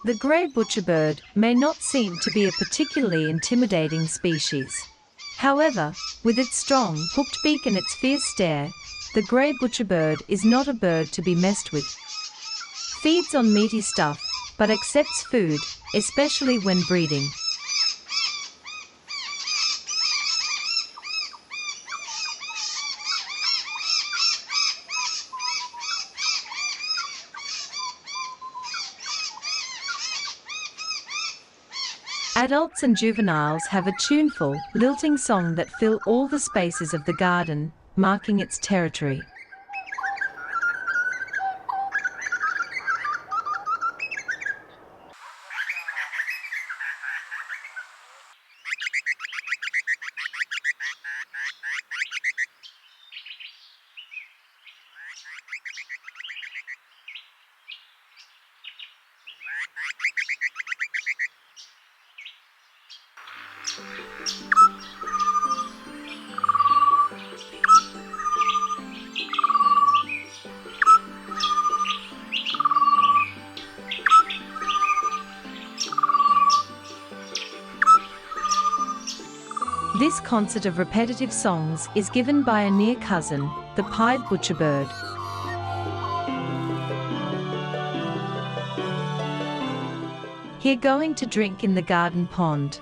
The grey butcherbird may not seem to be a particularly intimidating species. However, with its strong, hooked beak and its fierce stare, the grey butcherbird is not a bird to be messed with. Feeds on meaty stuff, but accepts food, especially when breeding. Adults and juveniles have a tuneful, lilting song that fill all the spaces of the garden, marking its territory. This concert of repetitive songs is given by a near cousin, the pied butcherbird. Here going to drink in the garden pond.